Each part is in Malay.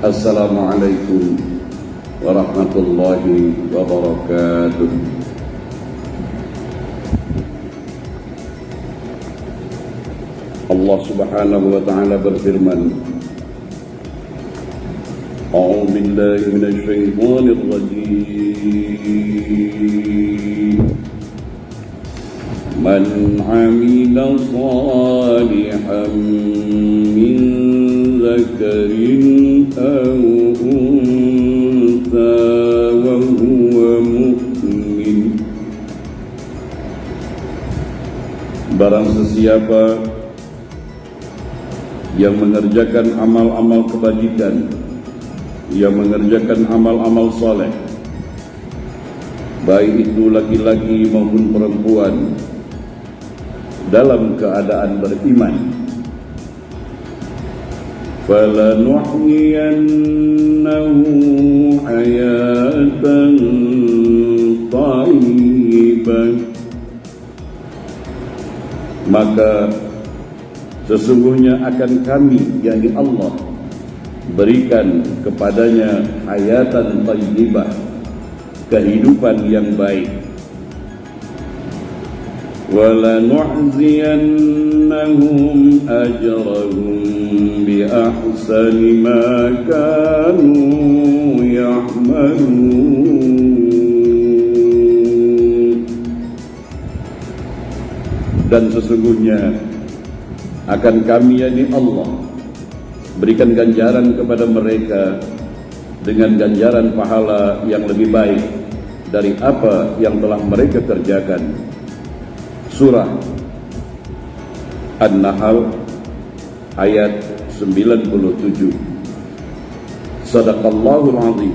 Assalamualaikum warahmatullahi wabarakatuh. Allah Subhanahu wa ta'ala berfirman, A'udzu billahi minasy syaithanir rajim. Man 'amila shalihan min dzakarin aw untha wa huwa mu'min. Barang sesiapa yang mengerjakan amal-amal kebajikan, yang mengerjakan amal-amal saleh, baik itu laki-laki maupun perempuan, dalam keadaan beriman, falanuhyiyannahu hayatan thayyibah, maka sesungguhnya akan kami, yakni Allah, berikan kepadanya hayatan thayyibah, kehidupan yang baik. وَلَنُعْزِيَنَّهُمْ أَجْرَهُمْ بِأَحْسَنِ مَا كَانُوا يَعْمَلُونَ. Dan sesungguhnya akan kami, yakni Allah, berikan ganjaran kepada mereka dengan ganjaran pahala yang lebih baik dari apa yang telah mereka kerjakan. Surah An-Nahl ayat 97. Sadaqallahul azim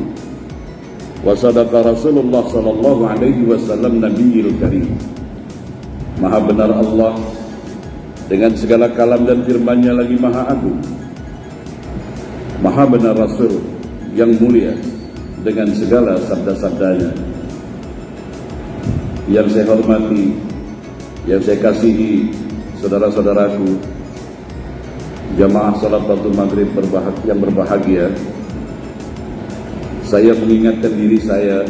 wa sadaqa Rasulullah sallallahu alaihi wasallam nabiyil karim. Maha benar Allah dengan segala kalam dan firman-Nya lagi maha agung. Maha benar Rasul yang mulia dengan segala sabda-sabdanya. Yang saya hormati, yang saya kasihi saudara-saudaraku, jamaah salat waktu maghrib yang berbahagia, saya mengingatkan diri saya,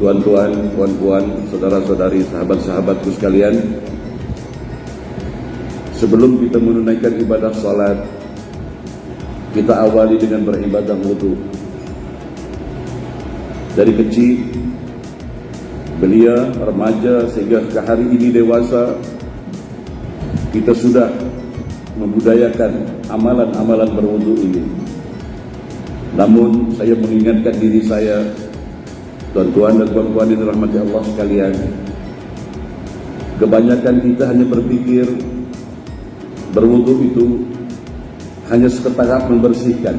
tuan-tuan, puan-puan, saudara-saudari, sahabat-sahabatku sekalian, sebelum kita menunaikan ibadah salat, kita awali dengan beribadah wudu. Dari kecil, belia, remaja, sehingga ke hari ini dewasa, kita sudah membudayakan amalan-amalan berwudu ini. Namun saya mengingatkan diri saya, tuan-tuan dan puan-puan yang dirahmati Allah sekalian, kebanyakan kita hanya berpikir berwudu itu hanya setakat membersihkan,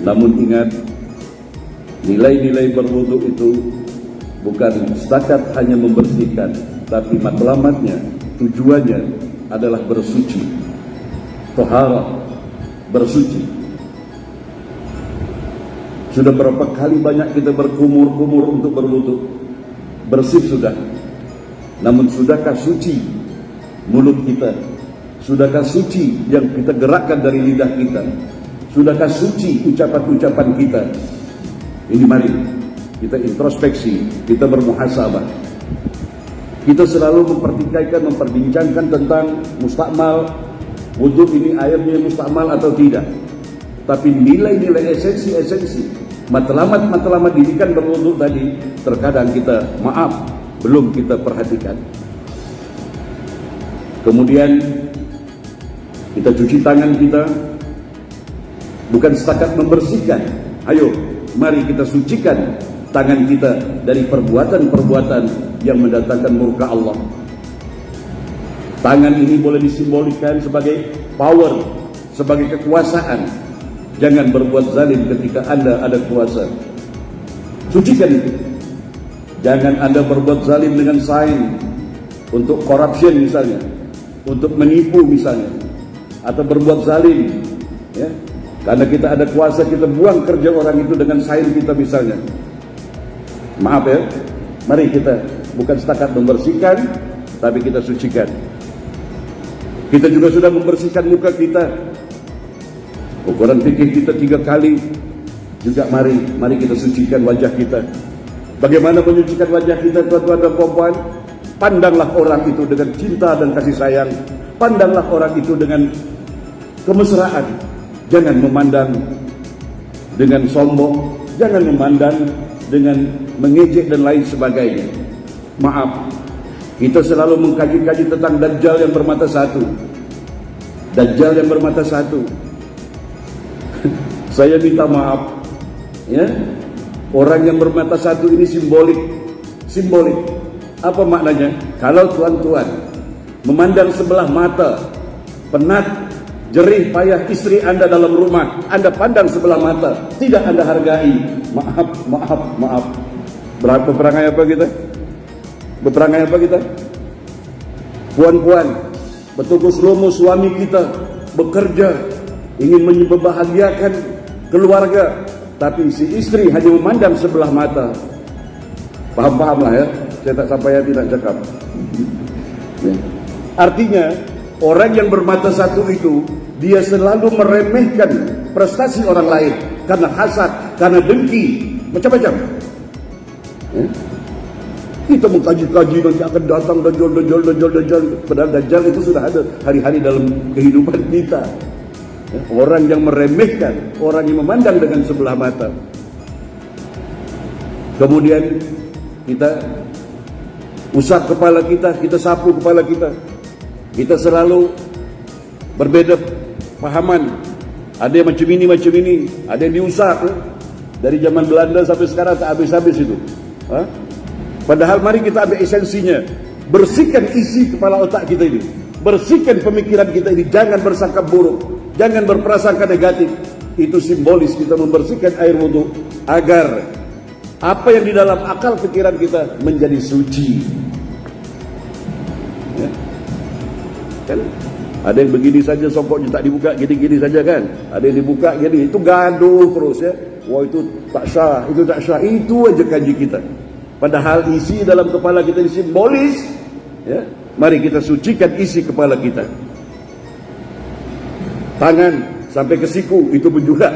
Namun ingat, nilai-nilai berwudu itu bukan setakat hanya membersihkan, tapi matlamatnya, tujuannya adalah bersuci, taharah, bersuci. Sudah berapa kali banyak kita berkumur-kumur untuk berwudu, bersih sudah, namun sudahkah suci mulut kita? Sudahkah suci yang kita gerakkan dari lidah kita? Sudahkah suci ucapan-ucapan kita? Ini mari kita introspeksi, kita bermuhasabah. Kita selalu memperbincangkan tentang mustakmal, wudu ini airnya mustakmal atau tidak. Tapi nilai-nilai esensi, matlamat didikan berwudu tadi, terkadang kita belum kita perhatikan. Kemudian kita cuci tangan kita, bukan setakat membersihkan. Ayo, mari kita sucikan tangan kita dari perbuatan-perbuatan yang mendatangkan murka Allah. Tangan ini boleh disimbolkan sebagai power, sebagai kekuasaan. Jangan berbuat zalim ketika Anda ada kuasa. Sucikan itu. Jangan Anda berbuat zalim dengan sign untuk corruption misalnya, untuk menipu misalnya, atau berbuat zalim, ya. Karena kita ada kuasa, kita buang kerja orang itu dengan sign kita misalnya. Maaf ya, mari kita bukan setakat membersihkan, tapi kita sucikan. Kita juga sudah membersihkan muka kita, Ukuran fikih kita 3 kali. Juga mari kita sucikan wajah kita. Bagaimana menyucikan wajah kita, tuan-tuan dan puan-puan? Pandanglah orang itu dengan cinta dan kasih sayang. Pandanglah orang itu dengan kemesraan. Jangan memandang dengan sombong. Jangan memandang dengan mengejek dan lain sebagainya. Maaf, kita selalu mengkaji-kaji tentang Dajjal yang bermata satu. Dajjal yang bermata satu. Saya minta maaf, ya. Orang yang bermata satu ini simbolik. Apa maknanya? Kalau tuan-tuan memandang sebelah mata, penat, jerih payah istri Anda dalam rumah, Anda pandang sebelah mata, tidak Anda hargai. Maaf. Berperangai apa kita? Berperangai apa kita? Puan-puan, betukus lumus suami kita bekerja, ingin membahagiakan keluarga, tapi si istri hanya memandang sebelah mata. Paham lah ya, saya tak sampai hati nak cakap. Ya. Artinya orang yang bermata satu itu, dia selalu meremehkan prestasi orang lain karena hasad, karena dengki, macam-macam. Ya. Kita mengkaji-kaji nanti akan datang Dajjal. Padahal Dajjal itu sudah ada hari-hari dalam kehidupan kita. Ya. Orang yang meremehkan, orang yang memandang dengan sebelah mata. Kemudian kita usap kepala kita sapu kepala kita. Kita selalu berbeda pahaman. Ada yang macam ini, ada yang diusap. Dari zaman Belanda sampai sekarang tak habis-habis itu. Padahal mari kita ambil esensinya. Bersihkan isi kepala otak kita ini. Bersihkan pemikiran kita ini. Jangan bersangka buruk, jangan berprasangka negatif. Itu simbolis kita membersihkan air wudhu agar apa yang di dalam akal pikiran kita menjadi suci. Ya. Kan ada yang begini saja songkoknya tak dibuka, gini-gini saja kan. Ada yang dibuka gini, itu gaduh terus ya. Wah itu tak sah, itu tak sah. Itu aja kaji kita. Padahal isi dalam kepala kita ini simbolis. Ya. Mari kita sucikan isi kepala kita. Tangan sampai ke siku itu pun juga.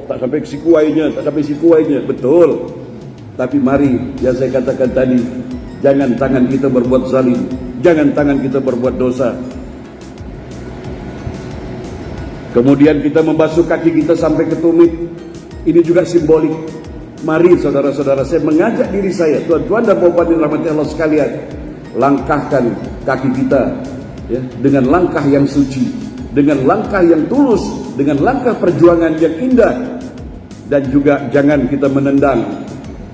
Tak sampai ke siku airnya, tak sampai siku airnya. Betul. Tapi mari yang saya katakan tadi, jangan tangan kita berbuat zalim, jangan tangan kita berbuat dosa. Kemudian kita membasuh kaki kita sampai ke tumit. Ini juga simbolik. Mari saudara-saudara, saya mengajak diri saya, tuan-tuan dan puan-puan yang dirahmati Allah sekalian, langkahkan kaki kita ya, dengan langkah yang suci, dengan langkah yang tulus, dengan langkah perjuangan yang indah. Dan juga jangan kita menendang.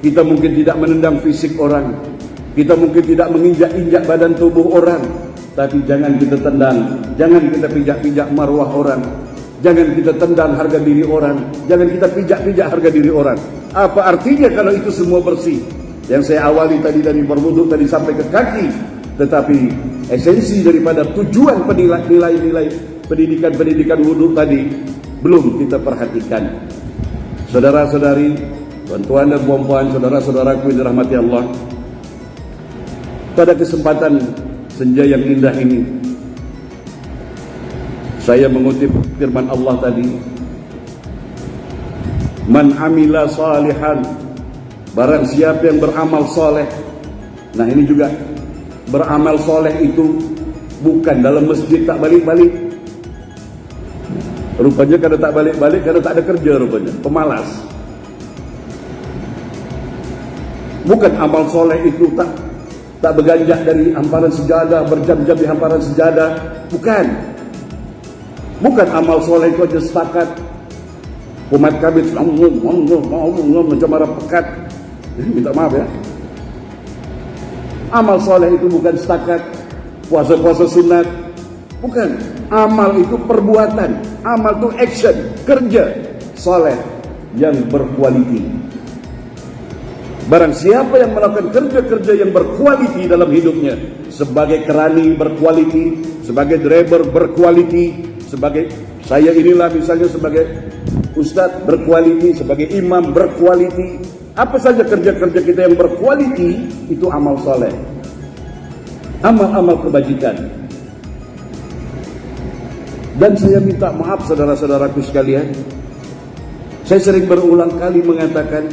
Kita mungkin tidak menendang fisik orang, kita mungkin tidak menginjak-injak badan tubuh orang, tapi jangan kita tendang, jangan kita pijak-pijak marwah orang, jangan kita tendang harga diri orang, jangan kita pijak-pijak harga diri orang. Apa artinya kalau itu semua bersih? Yang saya awali tadi dari berwudu tadi sampai ke kaki, tetapi esensi daripada tujuan nilai-nilai pendidikan wudu tadi belum kita perhatikan. Saudara-saudari, tuan-tuan dan puan-puan, saudara-saudaraku yang dirahmati Allah, pada kesempatan senja yang indah ini, saya mengutip firman Allah tadi, man amila salihan, barang siapa yang beramal soleh. Nah ini juga, beramal soleh itu bukan dalam masjid tak balik-balik. Rupanya karena tak balik-balik, karena tak ada kerja rupanya, pemalas. Bukan amal soleh itu tak berganjak dari hamparan sejadah, berjam-jam di hamparan sejadah. Bukan amal soleh itu aja setakat umat kami macam marah pekat. Minta maaf ya. Amal soleh itu bukan setakat puasa-puasa sunat. Bukan. Amal itu perbuatan. Amal itu action, kerja soleh yang berkualiti. Barang siapa yang melakukan kerja-kerja yang berkualiti dalam hidupnya, sebagai kerani berkualiti, sebagai driver berkualiti, sebagai saya inilah misalnya sebagai ustadz berkualiti, sebagai imam berkualiti, apa saja kerja-kerja kita yang berkualiti, itu amal soleh, amal-amal kebajikan. Dan saya minta maaf saudara-saudaraku sekalian, saya sering berulang kali mengatakan,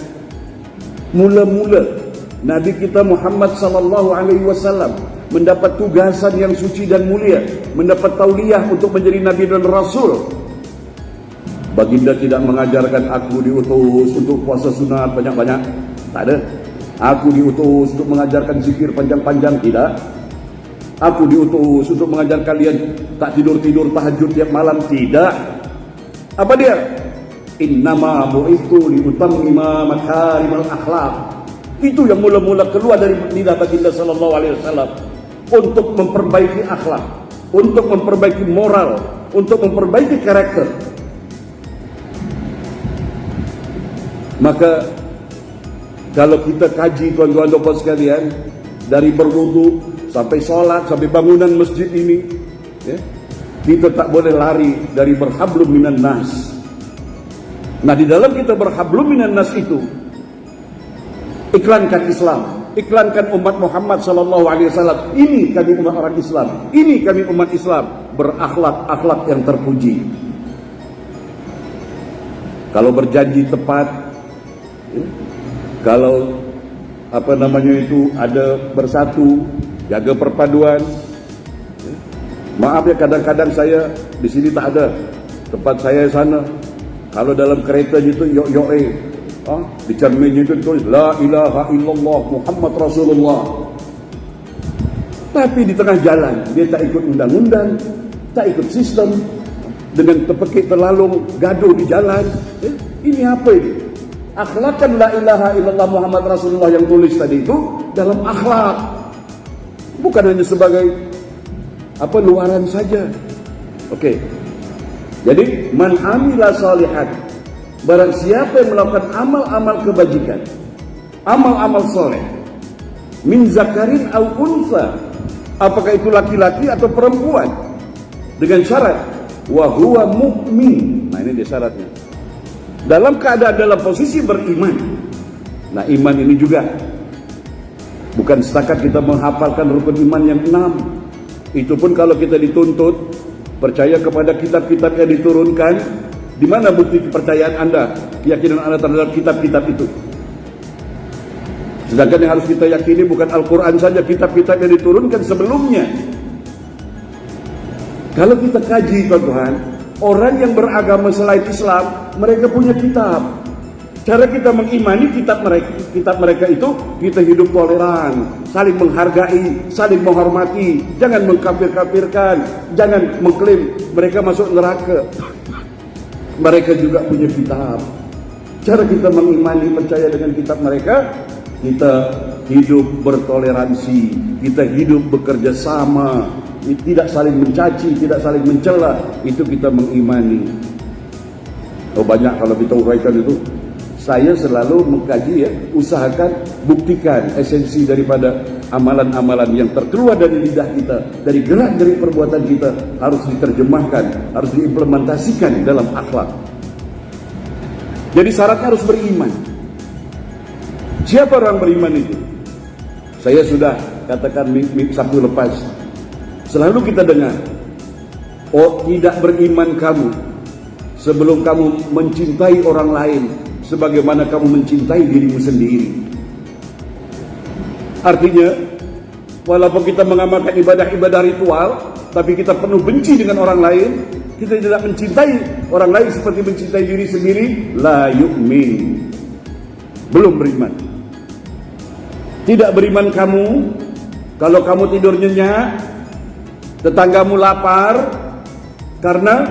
mula-mula Nabi kita Muhammad sallallahu alaihi wasallam mendapat tugasan yang suci dan mulia, mendapat tauliyah untuk menjadi nabi dan rasul. Baginda tidak mengajarkan aku diutus untuk puasa sunat banyak-banyak, tak ada. Aku diutus untuk mengajarkan zikir panjang-panjang, tidak. Aku diutus untuk mengajar kalian tak tidur-tidur tahajud tiap malam, tidak. Apa dia? Innama bu'ithu liutammima makarimal akhlaq. Itu yang mula-mula keluar dari lidah baginda sallallahu alaihi wasallam, untuk memperbaiki akhlak, untuk memperbaiki moral, untuk memperbaiki karakter. Maka kalau kita kaji tuan-tuan dan puan sekalian, dari berwudu sampai sholat, sampai bangunan masjid ini, ya, kita tak boleh lari dari berhablum minan nas. Nah, di dalam kita berhablum minan nas itu, iklankan Islam, iklankan umat Muhammad sallallahu alaihi wasallam. Ini kami umat orang Islam, ini kami umat Islam, berakhlak-akhlak yang terpuji. Kalau berjanji tepat, ya, kalau apa namanya itu ada bersatu, jaga perpaduan. Ya. Maaf ya, kadang-kadang saya di sini tak ada, tempat saya sana. Kalau dalam kereta gitu, di cerminnya itu tulis La ilaha illallah Muhammad Rasulullah. Tapi di tengah jalan dia tak ikut undang-undang, tak ikut sistem, dengan terpekik terlalu gaduh di jalan. Ini apa ini? Akhlakkan la ilaha illallah Muhammad Rasulullah yang tulis tadi itu dalam akhlak, bukan hanya sebagai apa luaran saja. Oke. Jadi man amila salihan, barang siapa yang melakukan amal-amal kebajikan, amal-amal soleh, min zakarin au unsa, apakah itu laki-laki atau perempuan, dengan syarat wa huwa mu'min. Nah, ini dia syaratnya, dalam keadaan dalam posisi beriman. Nah, iman ini juga bukan setakat kita menghafalkan rukun iman yang 6. Itu pun kalau kita dituntut percaya kepada kitab-kitab yang diturunkan. Di mana bukti kepercayaan Anda, keyakinan Anda terhadap kitab-kitab itu? Sedangkan yang harus kita yakini bukan Al-Quran saja, kitab-kitab yang diturunkan sebelumnya. Kalau kita kaji tuan-tuan, orang yang beragama selain Islam, mereka punya kitab. Cara kita mengimani kitab mereka itu, kita hidup toleran, saling menghargai, saling menghormati, jangan mengkafir-kafirkan, jangan mengklaim mereka masuk neraka. Mereka juga punya kitab. Cara kita mengimani, percaya dengan kitab mereka, kita hidup bertoleransi, kita hidup bekerja sama, tidak saling mencaci, tidak saling mencela. Itu kita mengimani. Oh, banyak kalau kita uraikan itu. Saya selalu mengkaji, ya, usahakan buktikan esensi daripada amalan-amalan yang terkeluar dari lidah kita, dari gerak-gerik perbuatan kita, harus diterjemahkan, harus diimplementasikan dalam akhlak. Jadi syaratnya harus beriman. Siapa orang beriman itu? Saya sudah katakan Sabtu lepas, selalu kita dengar, oh, tidak beriman kamu sebelum kamu mencintai orang lain sebagaimana kamu mencintai dirimu sendiri. Artinya, walaupun kita mengamalkan ibadah-ibadah ritual, tapi kita penuh benci dengan orang lain, kita tidak mencintai orang lain seperti mencintai diri sendiri, la yu'min, belum beriman. Tidak beriman kamu kalau kamu tidur nyenyak, tetanggamu lapar, karena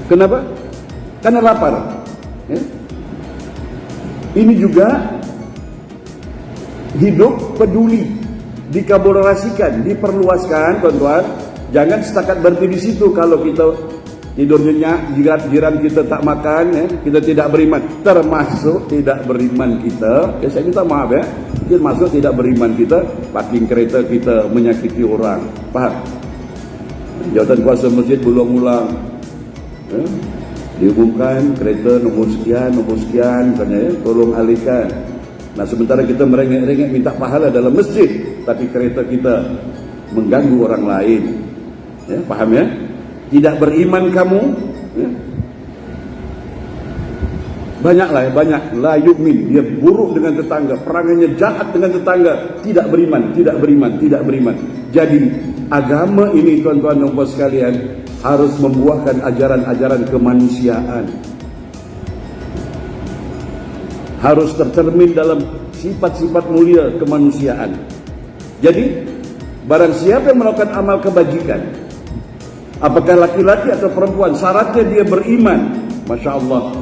kenapa? Karena lapar. Ya. Ini juga hidup peduli, dikolaborasikan, diperluaskan, tuan-tuan. Jangan setakat berhenti di situ. Kalau kita tidur nyenyak, jiran kita tak makan, ya, kita tidak beriman. Termasuk tidak beriman kita, ya, saya minta maaf, ya, termasuk tidak beriman kita, parking kereta kita menyakiti orang. Paham? Jawatan kuasa masjid berulang-ulang, ya, diumumkan kereta nombor sekian misalnya, ya, tolong alihkan. Nah, sementara kita merengek-rengek minta pahala dalam masjid, tapi kereta kita mengganggu orang lain, ya, paham, ya? Tidak beriman kamu, ya. Banyaklah ya, banyak la yu'min, dia buruk dengan tetangga, perangannya jahat dengan tetangga, tidak beriman, tidak beriman, tidak beriman. Jadi agama ini tuan-tuan dan puan sekalian harus membuahkan ajaran-ajaran kemanusiaan. Harus tercermin dalam sifat-sifat mulia kemanusiaan. Jadi barang siapa yang melakukan amal kebajikan, apakah laki-laki atau perempuan, syaratnya dia beriman, Masya Allah,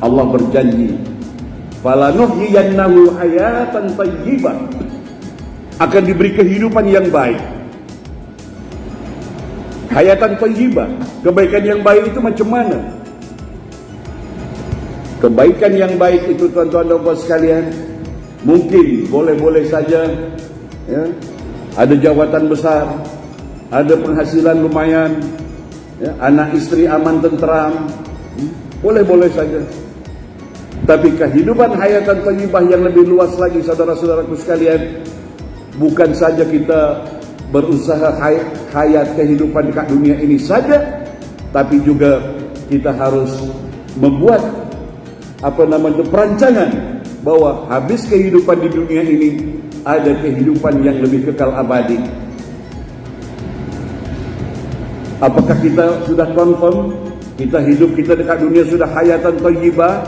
Allah berjanji, falanuhyiyannahu hayatan thayyibah, akan diberi kehidupan yang baik. Hayatan thayyibah, kebaikan yang baik itu macam mana? Kebaikan yang baik itu tuan-tuan dan puan sekalian, mungkin boleh-boleh saja, ya, ada jawatan besar, ada penghasilan lumayan, ya, anak istri aman tentram, boleh-boleh saja. Tapi kehidupan hayatan thayyibah yang lebih luas lagi, saudara-saudaraku sekalian, bukan saja kita berusaha hayat kehidupan dekat dunia ini saja, tapi juga kita harus membuat perancangan bahwa habis kehidupan di dunia ini ada kehidupan yang lebih kekal abadi. Apakah kita sudah confirm kita hidup kita dekat dunia sudah hayatan thayyibah?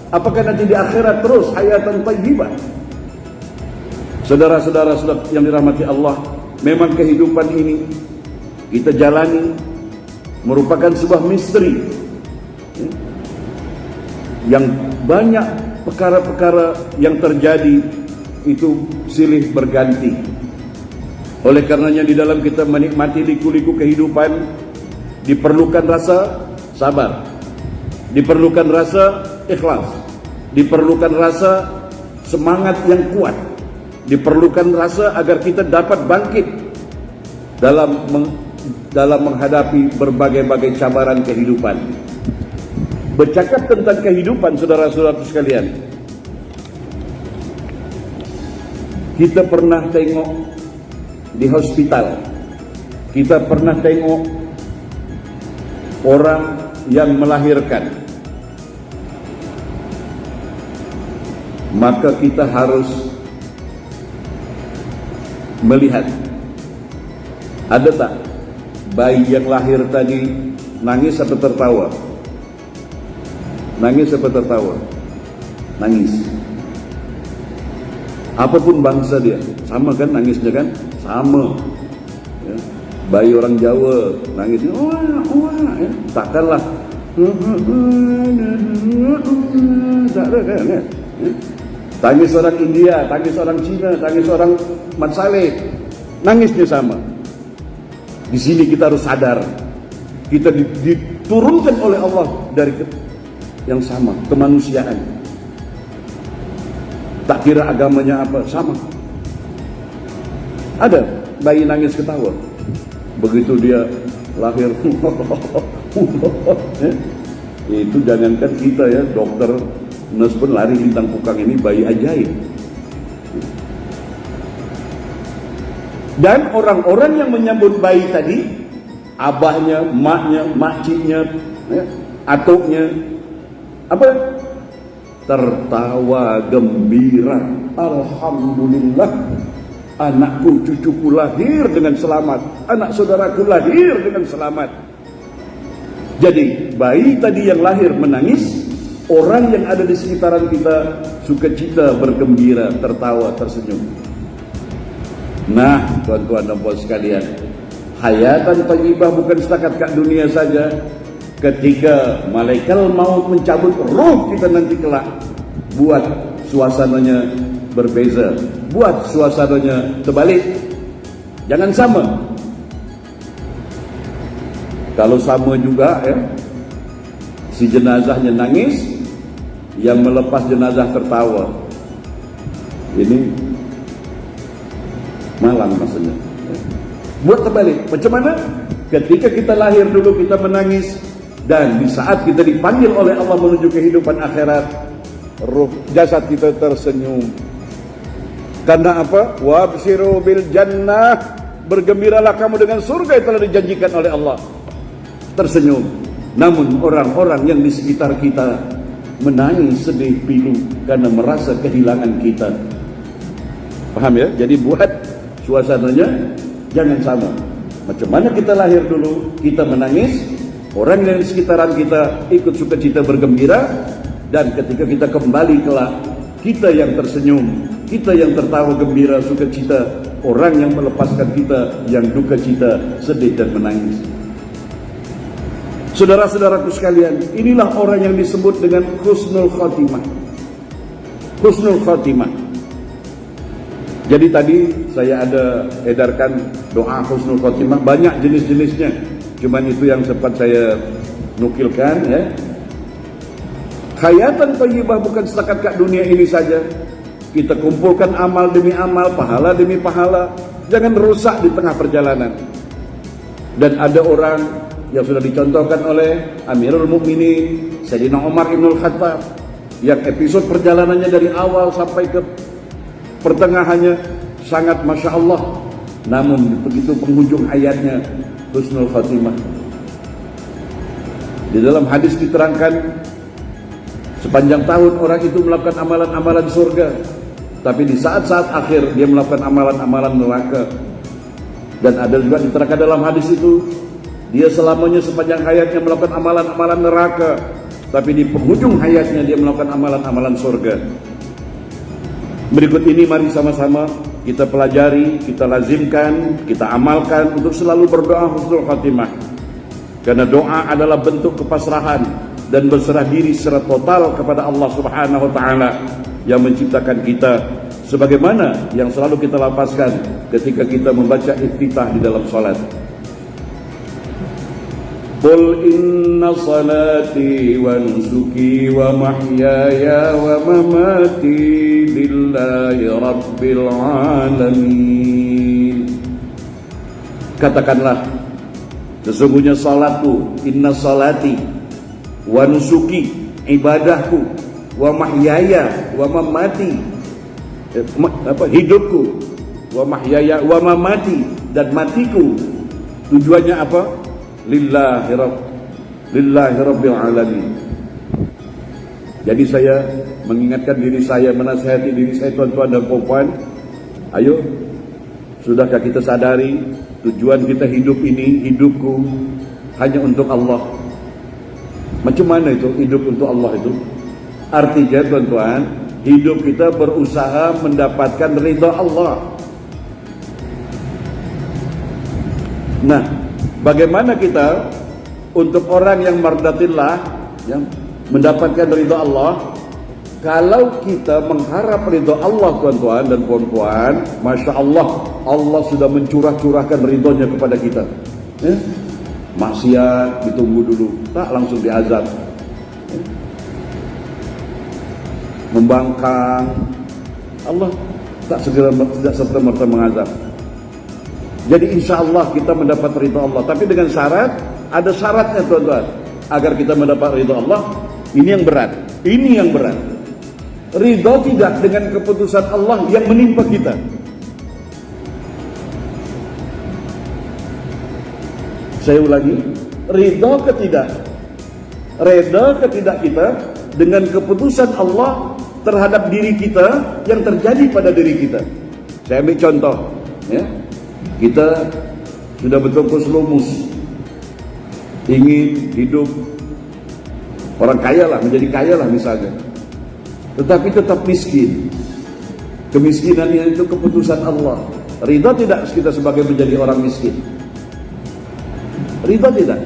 Apakah nanti di akhirat terus hayatan thayyibah? Saudara-saudara yang dirahmati Allah, memang kehidupan ini kita jalani merupakan sebuah misteri, yang banyak perkara-perkara yang terjadi itu silih berganti. Oleh karenanya di dalam kita menikmati liku-liku kehidupan diperlukan rasa sabar, diperlukan rasa ikhlas, diperlukan rasa semangat yang kuat, diperlukan rasa agar kita dapat bangkit dalam menghadapi berbagai-bagai cabaran kehidupan. Bercakap tentang kehidupan, saudara-saudara sekalian, kita pernah tengok di hospital, kita pernah tengok orang yang melahirkan, maka kita harus melihat, ada tak bayi yang lahir tadi nangis atau tertawa? Nangis atau tertawa? Nangis. Apapun bangsa dia, sama kan nangisnya kan? Sama. Ya. Bayi orang Jawa nangisnya, wah, ya. Takkanlah. Tak ada kan? Ya. Tangis orang India, tangis orang Cina, tangis orang Mat Saleh, nangisnya sama. Di sini kita harus sadar, kita diturunkan oleh Allah dari yang sama, kemanusiaan. Tak kira agamanya apa, sama. Ada bayi nangis ketawa, begitu dia lahir. Itu jangankan kita ya, dokter, nurse pun lari lintang pukang, ini bayi ajaib. Dan orang-orang yang menyambut bayi tadi, abahnya, maknya, makciknya, ya, atuknya, apa? Tertawa gembira. Alhamdulillah, anakku, cucuku lahir dengan selamat, anak saudaraku lahir dengan selamat. Jadi bayi tadi yang lahir menangis, orang yang ada di sekitaran kita sukacita, bergembira, tertawa, tersenyum. Nah, tuan-tuan dan puan sekalian, hayatan thayyibah bukan setakat kat dunia saja. Ketika malaikat maut mencabut roh kita nanti kelak, buat suasananya berbeza, buat suasananya terbalik. Jangan sama. Kalau sama juga ya, si jenazahnya nangis, yang melepas jenazah tertawa. Ini malang maksudnya. Buat terbalik. Macam mana? Ketika kita lahir dulu kita menangis, dan di saat kita dipanggil oleh Allah menuju kehidupan akhirat, ruh jasad kita tersenyum. Karena apa? Wabshiru bil jannah, bergembiralah kamu dengan surga yang telah dijanjikan oleh Allah. tersenyum. Namun orang-orang yang di sekitar kita menangis sedih pilu karena merasa kehilangan kita. Paham ya? Jadi buat suasananya jangan sama. Macam mana kita lahir dulu, kita menangis, orang yang di sekitaran kita ikut sukacita bergembira, dan ketika kita kembali kelak, kita yang tersenyum, kita yang tertawa gembira sukacita, orang yang melepaskan kita yang duka cita, sedih dan menangis. Saudara-saudaraku sekalian, inilah orang yang disebut dengan husnul khatimah. Husnul khatimah. Jadi tadi saya ada edarkan doa husnul khatimah, banyak jenis-jenisnya. Cuman itu yang sempat saya nukilkan ya. Hayatan thayyibah bukan setakat kat dunia ini saja. Kita kumpulkan amal demi amal, pahala demi pahala. Jangan rusak di tengah perjalanan. Dan ada orang yang sudah dicontohkan oleh Amirul Mukminin Sayyidina Umar Ibnul Khattab, yang episode perjalanannya dari awal sampai ke pertengahannya sangat Masya Allah, namun begitu penghujung ayatnya husnul khatimah. Di dalam hadis diterangkan sepanjang tahun orang itu melakukan amalan-amalan surga, tapi di saat-saat akhir dia melakukan amalan-amalan neraka. Dan ada juga diterangkan dalam hadis itu, dia selamanya sepanjang hayatnya melakukan amalan-amalan neraka, tapi di penghujung hayatnya dia melakukan amalan-amalan surga. Berikut ini mari sama-sama kita pelajari, kita lazimkan, kita amalkan untuk selalu berdoa husnul khatimah. Karena doa adalah bentuk kepasrahan dan berserah diri secara total kepada Allah Subhanahu wa taala yang menciptakan kita, sebagaimana yang selalu kita lafazkan ketika kita membaca iftitah di dalam salat. Qul inna salati wa nusuki wa mahyaya wa mamati lillahi rabbil alamin. Katakanlah, sesungguhnya salatku, inna salati wa nusuki, ibadahku, wa mahyaya wa mamati, hidupku, wa mahyaya wa mamati, dan matiku. Tujuannya apa? Lillahi rabbil alamin. Jadi saya mengingatkan diri saya, menasihati diri saya, tuan-tuan dan puan-puan, ayo, sudahkah kita sadari tujuan kita hidup ini, hidupku hanya untuk Allah. Macam mana itu hidup untuk Allah itu? Artinya tuan-tuan, hidup kita berusaha mendapatkan ridha Allah. Nah, bagaimana kita untuk orang yang mardatillah, yang mendapatkan ridha Allah? Kalau kita mengharap ridha Allah, tuan-tuan dan puan-puan, Masya Allah, Allah sudah mencurah-curahkan ridhonya kepada kita. Maksiat ditunggu dulu, tak langsung diazab. Membangkang, Allah tak segera, tidak serta-merta mengazab. Jadi insya Allah kita mendapat ridha Allah, tapi dengan syarat, ada syaratnya tuan-tuan, agar kita mendapat ridha Allah. Ini yang berat, ini yang berat. Ridha tidak dengan keputusan Allah yang menimpa kita. Saya ulangi, ridha ketidak kita dengan keputusan Allah terhadap diri kita yang terjadi pada diri kita. Saya ambil contoh, ya. Kita sudah betul-betul lumus, ingin hidup orang kaya lah, menjadi kaya lah misalnya, tetapi tetap miskin. Kemiskinannya itu keputusan Allah. Ridha tidak kita sebagai menjadi orang miskin? Ridha tidak.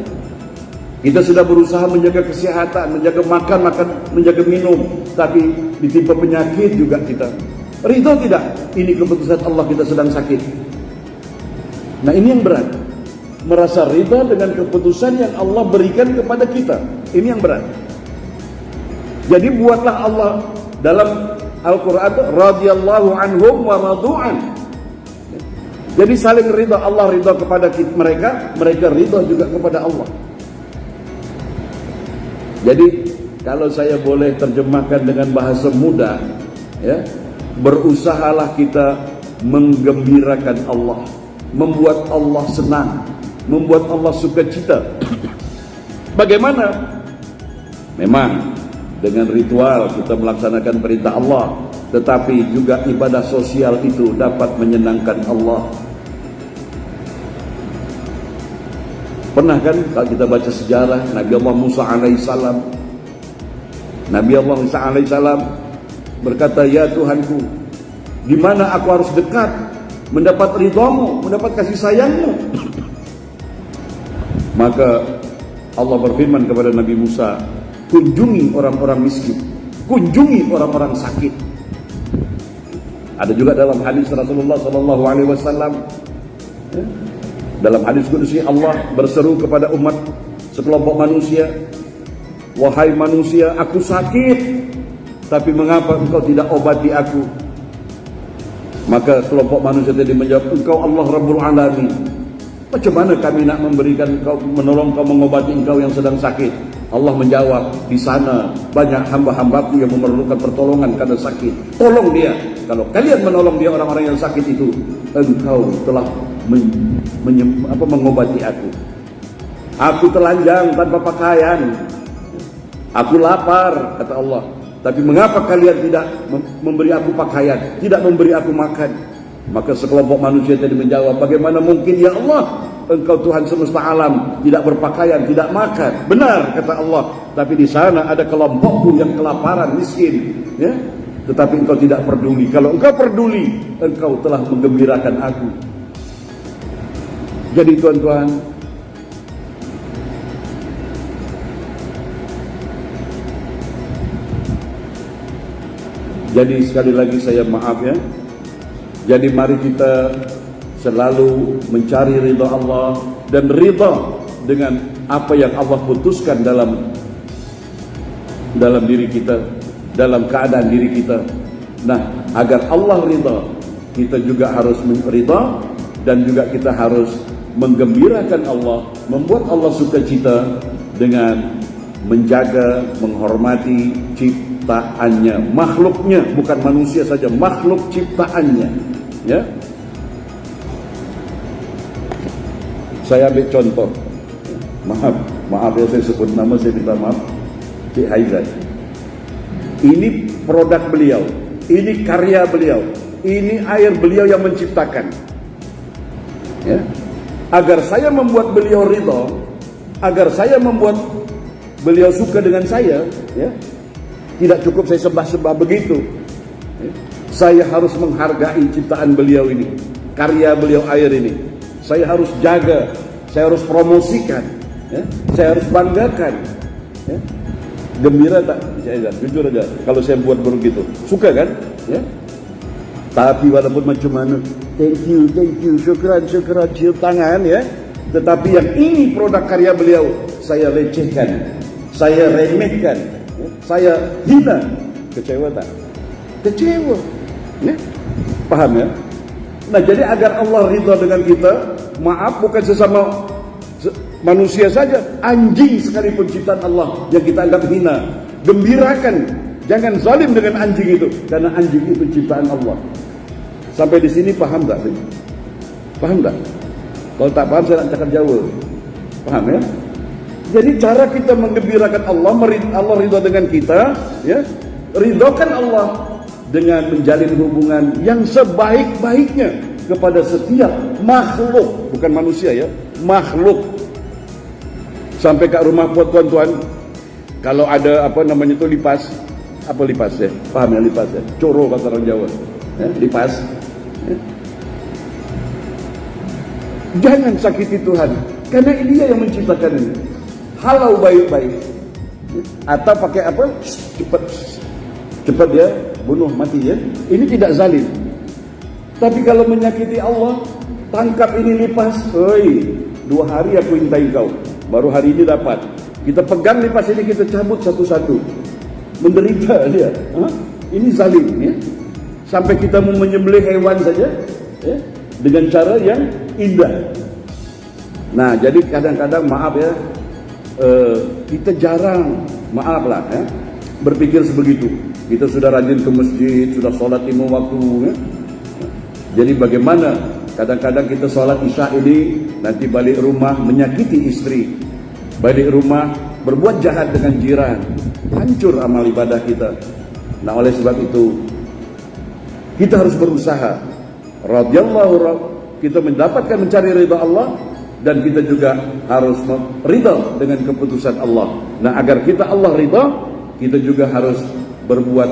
Kita sudah berusaha menjaga kesehatan, menjaga makan, menjaga minum, tapi ditimpa penyakit juga kita. Ridha tidak? Ini keputusan Allah, kita sedang sakit. Nah, ini yang berat. Merasa ridha dengan keputusan yang Allah berikan kepada kita. Ini yang berat. Jadi buatlah Allah dalam Al-Quran, radhiyallahu anhum wa radu'an. Jadi saling ridha, Allah ridha kepada mereka, mereka ridha juga kepada Allah. Jadi kalau saya boleh terjemahkan dengan bahasa mudah, ya, berusahalah kita menggembirakan Allah, membuat Allah senang, membuat Allah sukacita Bagaimana? Memang dengan ritual kita melaksanakan perintah Allah, tetapi juga ibadah sosial itu dapat menyenangkan Allah. Pernah kan kalau kita baca sejarah Nabi Allah Musa alaihissalam, Nabi Allah Musa alaihissalam berkata, ya Tuhanku, di mana aku harus dekat mendapat ridhamu, mendapat kasih sayangmu? Maka Allah berfirman kepada Nabi Musa, kunjungi orang-orang miskin, kunjungi orang-orang sakit. Ada juga dalam hadis Rasulullah sallallahu alaihi wasallam, dalam hadis qudsi Allah berseru kepada umat sekelompok manusia, wahai manusia, aku sakit, tapi mengapa engkau tidak obati aku? Maka kelompok manusia tadi menjawab, engkau Allah Rabbul Alamin. Macam mana kami nak memberikan engkau, menolong kau, mengobati engkau yang sedang sakit? Allah menjawab, di sana banyak hamba-hambaku yang memerlukan pertolongan karena sakit. Tolong dia. Kalau kalian menolong dia, orang-orang yang sakit itu, engkau telah mengobati aku. Aku telanjang tanpa pakaian, aku lapar, kata Allah, tapi mengapa kalian tidak memberi aku pakaian, tidak memberi aku makan? Maka sekelompok manusia tadi menjawab, bagaimana mungkin ya Allah, engkau Tuhan semesta alam, tidak berpakaian, tidak makan. Benar, kata Allah, tapi di sana ada kelompokku yang kelaparan, miskin, ya? Tetapi engkau tidak peduli. Kalau engkau peduli, engkau telah menggembirakan aku. Jadi tuan-tuan, jadi sekali lagi saya maaf ya. Jadi mari kita selalu mencari ridha Allah dan ridha dengan apa yang Allah putuskan dalam diri kita, dalam keadaan diri kita. Nah, agar Allah ridha, kita juga harus ridha, dan juga kita harus menggembirakan Allah, membuat Allah sukacita dengan menjaga, menghormati ciptaannya, makhluknya, bukan manusia saja, makhluk ciptaannya. Ya, saya ambil contoh. Maaf ya saya sebut nama, saya minta maaf. Cik Haizat. Ini produk beliau, ini karya beliau, ini air beliau yang menciptakan. Ya, agar saya membuat beliau ridha, agar saya membuat beliau suka dengan saya, ya, tidak cukup saya sembah-sembah begitu. Ya, saya harus menghargai ciptaan beliau ini, karya beliau air ini. Saya harus jaga, saya harus promosikan, ya, saya harus banggakan. Ya. Gembira tak? Jujur aja, kalau saya buat begitu, suka kan? Ya. Tapi walaupun macam mana, thank you, syukran, cium tangan, ya. Tetapi yang ini produk karya beliau, saya lecehkan, saya remehkan, ya, saya hina. Kecewa tak? Kecewa, ya? Paham ya? Nah, jadi agar Allah ridha dengan kita, maaf, bukan sesama manusia saja, anjing sekalipun ciptaan Allah yang kita anggap hina, gembirakan, jangan zalim dengan anjing itu, karena anjing itu ciptaan Allah. Sampai di sini paham tak? Paham tak? Kalau tak paham saya nak cakap Jawa. Paham ya? Jadi cara kita menggembirakan Allah, Allah ridha dengan kita, ya, ridhakan Allah dengan menjalin hubungan yang sebaik-baiknya kepada setiap makhluk, bukan manusia ya, makhluk. Sampai kat rumah buat tuan-tuan, kalau ada apa namanya itu lipas, apa lipas ya? Paham ya lipas ya? Coro kata orang Jawa, ya, lipas. Ya. Jangan sakiti Tuhan, karena Dia yang menciptakan ini. Halau baik-baik, ya. Atau pakai apa? Cepat dia bunuh mati ya. Ini tidak zalim. Tapi kalau menyakiti Allah, tangkap ini lipas. Hei, 2 hari aku intai kau, baru hari ini dapat. Kita pegang lipas ini, kita cabut satu-satu. Menderita dia. Hah? Ini zalim ya. Sampai kita mau menyembelih hewan saja, ya, dengan cara yang indah. Nah, jadi kadang-kadang maaf ya, kita jarang, maaflah ya, berpikir sebegitu. Kita sudah rajin ke masjid, sudah sholat 5 waktu, ya. Jadi bagaimana kadang-kadang kita sholat isya ini, nanti balik rumah menyakiti istri, balik rumah berbuat jahat dengan jiran, hancur amal ibadah kita. Nah, oleh sebab itu kita harus berusaha kita mendapatkan mencari ridha Allah, dan kita juga harus ridha dengan keputusan Allah. Nah, agar kita Allah ridha, kita juga harus berbuat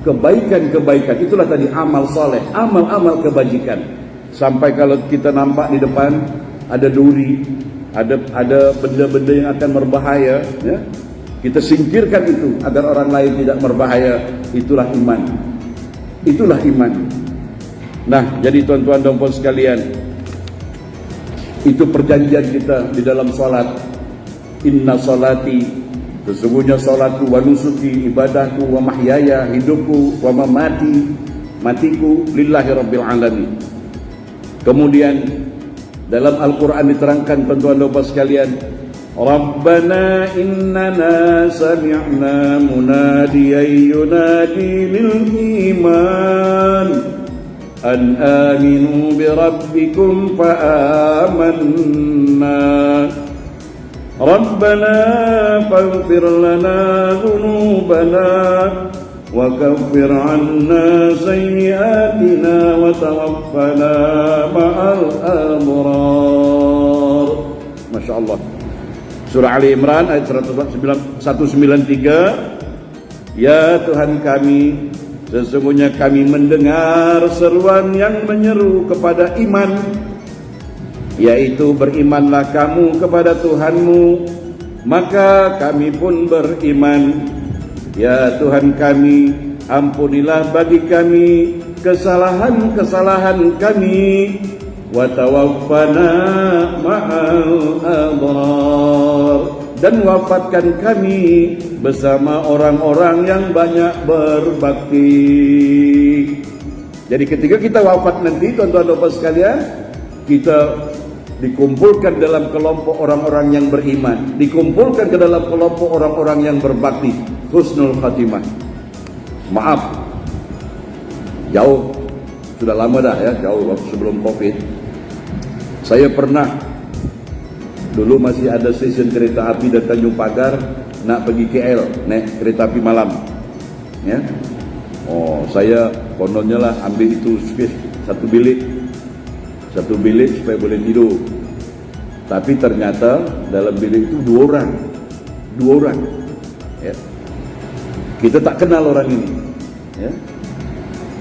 kebaikan-kebaikan. Itulah tadi amal soleh, amal-amal kebajikan. Sampai kalau kita nampak di depan ada duri, ada benda-benda yang akan berbahaya, ya, kita singkirkan itu agar orang lain tidak berbahaya. Itulah iman. Itulah iman. Nah, jadi tuan-tuan dan puan sekalian, itu perjanjian kita di dalam salat. Inna salati, sesungguhnya salatku, wa nusuki, ibadahku, wa mahyaya, hidupku, wa mamati, matiku, lillahi rabbil alamin. Kemudian dalam Al-Quran diterangkan, tuan-tuan dan puan sekalian, Rabbana innana sami'na munadiyan yunadi lil iman an aminu bi rabbikum fa amanna Rabbana faghfir lana dhunubana wa kaffir 'anna sayyi'atina wa tawaffana ma'al abrar. Masya Allah. Surah Ali Imran ayat 193. Ya Tuhan kami, sesungguhnya kami mendengar seruan yang menyeru kepada iman, yaitu berimanlah kamu kepada Tuhanmu, maka kami pun beriman. Ya Tuhan kami, ampunilah bagi kami kesalahan-kesalahan kami, wa tawaffana ma'al abrar, dan wafatkan kami bersama orang-orang yang banyak berbakti. Jadi ketika kita wafat nanti, tuan-tuan dan puan sekalian, kita dikumpulkan dalam kelompok orang-orang yang beriman, dikumpulkan ke dalam kelompok orang-orang yang berbakti, husnul khatimah. Maaf, jauh, sudah lama dah ya, jauh waktu sebelum Covid. Saya pernah, dulu masih ada stesen kereta api dari Tanjung Pagar nak pergi KL, naik kereta api malam, ya. Oh, saya kononnya lah ambil itu space satu bilik supaya boleh tidur. Tapi ternyata dalam bilik itu dua orang, ya. Kita tak kenal orang ini, ya.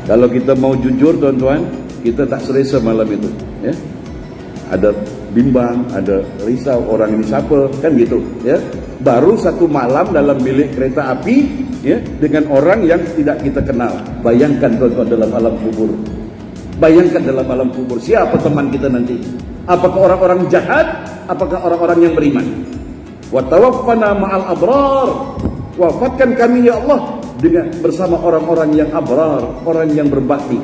Kalau kita mau jujur, tuan-tuan, kita tak selesa malam itu, ya. Ada bimbang, ada risau, orang ini siapa, kan gitu, ya. Baru satu malam dalam bilik kereta api, ya, dengan orang yang tidak kita kenal. Bayangkan, tuan-tuan, dalam alam kubur. Bayangkan dalam alam kubur, siapa teman kita nanti? Apakah orang-orang jahat? Apakah orang-orang yang beriman? Wa tawaffana ma'al abrar, wafatkan kami ya Allah dengan bersama orang-orang yang abrar, orang yang berbakti.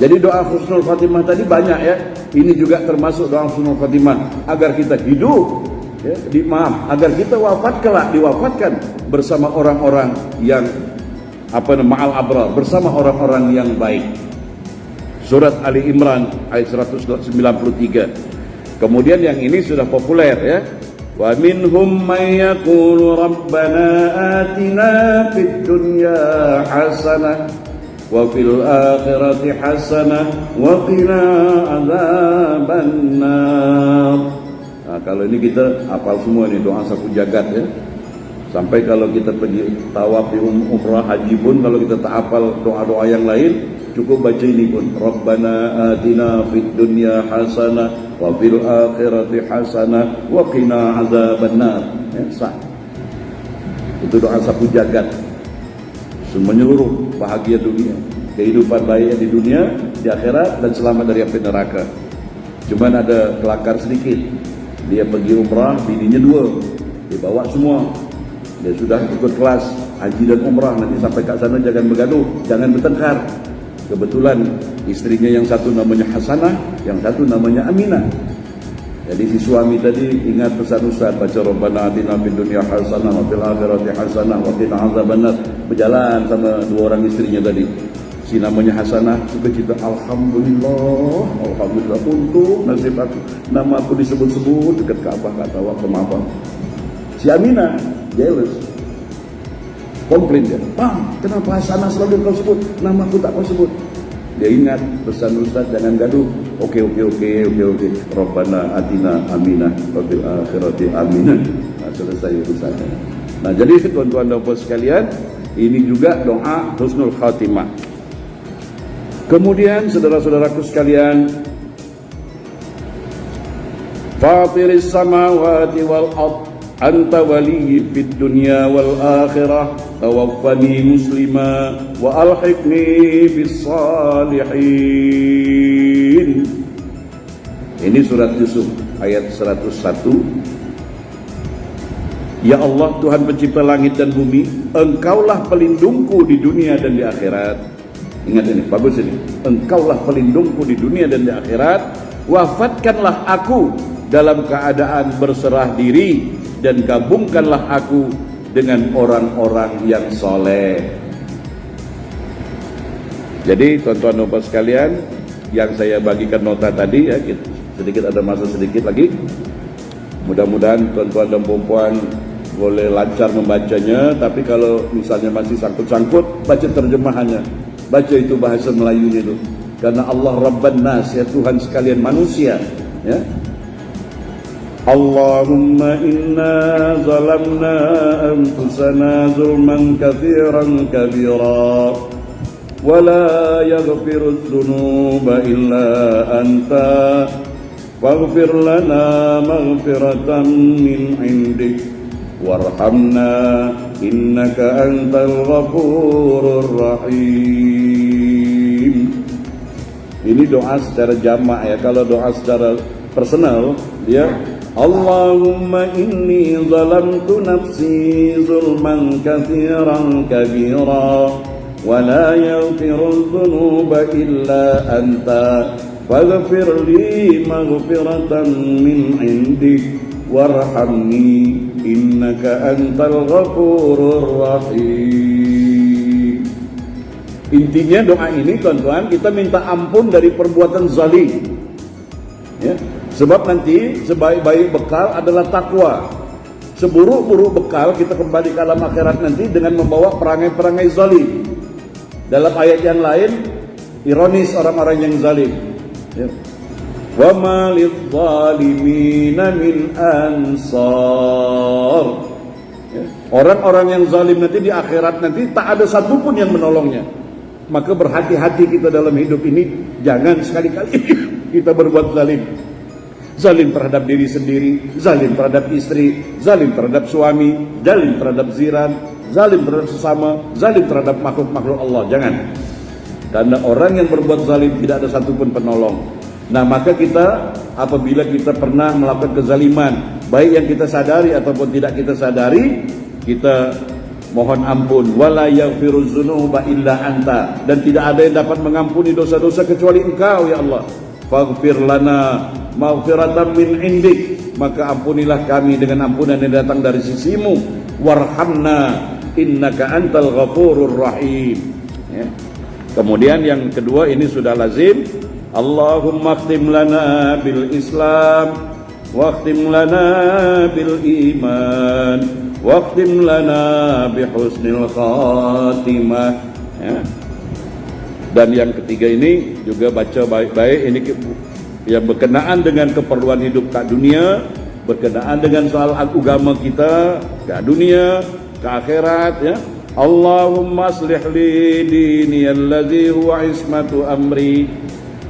Jadi doa husnul khatimah tadi banyak, ya. Ini juga termasuk doa husnul khatimah agar kita hidup, ya, agar kita wafat kelak diwafatkan bersama orang-orang yang ma'al abrar, bersama orang-orang yang baik. Surat Ali Imran ayat 193. Kemudian yang ini sudah populer, ya. Wa minhum may yaqulu rabbana atina fid dunya hasanah wa fil akhirati hasanah wa qina adzabannar. Nah, kalau ini kita hafal semua nih doa sapu jagat, ya. Sampai kalau kita pergi tawaf di umrah haji pun, kalau kita tak hafal doa-doa yang lain, cukup baca ini pun. Rabbana atina fid dunya hasanah wa fil akhirati hasanah wa qina adzabannar. Ya, sah. Itu doa sapu jagat. Menyeluruh bahagia dunia, kehidupan baik di dunia, di akhirat, dan selamat dari api neraka. Cuman ada kelakar sedikit. Dia pergi umrah, bininya 2, dibawa semua. Dia sudah ikut kelas haji dan umrah. Nanti sampai kat sana jangan bergaduh, jangan bertengkar. Kebetulan istrinya yang satu namanya Hasanah, yang satu namanya Aminah. Jadi si suami tadi ingat pesan Ustaz, baca Rabbana atina fid dunya hasanah wa fil akhirati hasanah wa qina adzabannar. Berjalan sama 2 orang istrinya tadi. Si namanya Hasanah suka cerita, alhamdulillah untuk nasib aku, nama aku disebut-sebut dekat Ka'bah, kata waktu apa. Si Aminah jealous, komplain dia, "Bang, kenapa Hasanah selalu kau sebut, namaku tak kau sebut?" Dia ingat pesan Ustaz, jangan gaduh. Oke. Rabbana atina aminah wa fil akhirati aminah. Nah, selesai urusannya. Nah, jadi tuan-tuan dan puan sekalian, ini juga doa husnul khatimah. Kemudian saudara-saudaraku sekalian, Fatiris samawati wal ard anta waliyyi fid dunya wal akhirah tawaffani muslima wa alhiqni bis salihin. Ini surat Yusuf ayat 101. Ya Allah, Tuhan pencipta langit dan bumi, Engkaulah pelindungku di dunia dan di akhirat. Ingat ini, bagus ini. Engkaulah pelindungku di dunia dan di akhirat. Wafatkanlah aku dalam keadaan berserah diri, dan gabungkanlah aku dengan orang-orang yang soleh. Jadi tuan-tuan dan puan sekalian, yang saya bagikan nota tadi ya, sedikit ada masa sedikit lagi. Mudah-mudahan tuan-tuan dan puan boleh lancar membacanya. Tapi kalau misalnya masih sangkut-sangkut, baca terjemahannya, baca itu bahasa Melayu itu. Karena Allah Rabban Nas, ya Tuhan sekalian manusia, ya. Allahumma inna zalamna anfusana zulman katsiran kabira wa la yaghfiru dzunuba illa anta faghfir lana maghfiratan min indik warhamna innaka antal ghafurur rahim. Ini doa secara jamak ya. Kalau doa secara personal dia Allahumma inni zalamtu nafsi zulman katsiran kabira wa la yaghfiru dzunuba illa anta faghfir li maghfiratan min indik warhamni innaka antal ghafurur rahim. Intinya doa ini tuan-tuan, kita minta ampun dari perbuatan zalim, ya. Sebab nanti sebaik-baik bekal adalah takwa. Seburuk-buruk bekal kita kembali ke alam akhirat nanti dengan membawa perangai-perangai zalim. Dalam ayat yang lain ironis orang-orang yang zalim, ya. Wa ma lidh-dhalimina min ansar. Ya. Orang-orang yang zalim nanti di akhirat nanti tak ada satupun yang menolongnya. Maka berhati-hati kita dalam hidup ini, jangan sekali-kali kita berbuat zalim. Zalim terhadap diri sendiri, zalim terhadap istri, zalim terhadap suami, zalim terhadap jiran, zalim terhadap sesama, zalim terhadap makhluk-makhluk Allah. Jangan. Karena orang yang berbuat zalim tidak ada satupun penolong. Nah, maka kita apabila kita pernah melakukan kezaliman, baik yang kita sadari ataupun tidak kita sadari, kita mohon ampun. Wala yaghfiruz dzunuba illa anta, dan tidak ada yang dapat mengampuni dosa-dosa kecuali Engkau ya Allah. Faghfir lana maghfiratan min indik, maka ampunilah kami dengan ampunan yang datang dari sisimu. Warhamna innaka antal ghafurur rahim, ya. Kemudian yang kedua ini sudah lazim, Allahumma khtim lana bil Islam wa khtim lana bil iman wa khtim lana bi husnil khatimah, ya. Dan yang ketiga ini juga baca baik-baik, ini yang berkenaan dengan keperluan hidup kat dunia, berkenaan dengan soal agama kita kat dunia, ke akhirat, ya. Allahumma aslih li dini alladhi huwa ismatu amri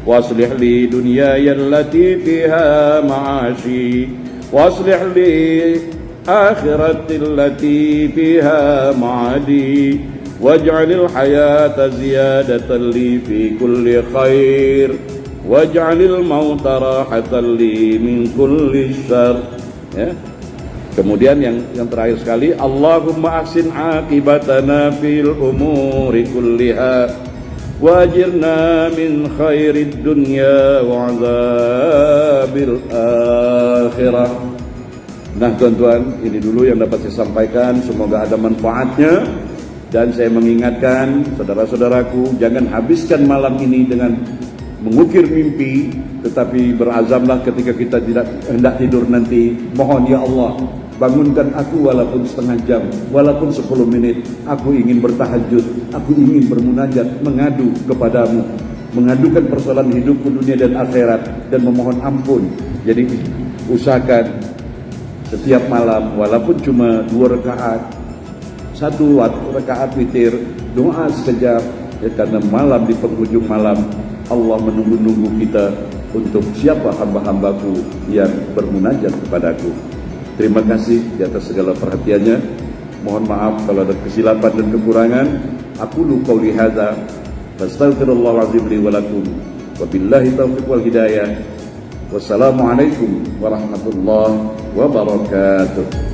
waslih li dunyaya allati fiha ma'ashi waslih li akhirati allati fiha ma'adi waj'alil hayata ziyadatan li fi kulli khair waj'alil mauta rahatan li min kulli syarr, ya. Kemudian yang terakhir sekali, Allahumma ahsin aqibatana fil umuri kulliha wajirna min khairid dunya wa azabil akhirah. Nah tuan-tuan, ini dulu yang dapat saya sampaikan, semoga ada manfaatnya. Dan saya mengingatkan saudara-saudaraku, jangan habiskan malam ini dengan mengukir mimpi, tetapi berazamlah ketika kita tidak hendak tidur nanti, mohon ya Allah, bangunkan aku walaupun setengah jam, walaupun 10 menit. Aku ingin bertahajud, aku ingin bermunajat, mengadu kepadamu, mengadukan persoalan hidupku dunia dan akhirat, dan memohon ampun. Jadi usahakan setiap malam walaupun cuma 2 rakaat, 1 rakaat witir, doa sekejap, ya, karena malam di penghujung malam Allah menunggu-nunggu kita untuk siapa hamba-hambaku yang bermunajat kepadaku. Terima kasih di atas segala perhatiannya. Mohon maaf kalau ada kesilapan dan kekurangan. Aku lu qauli hadza fastaghfirullahal azim li wa lakum. Wabillahi taufiq wal hidayah. Wassalamualaikum warahmatullahi wabarakatuh.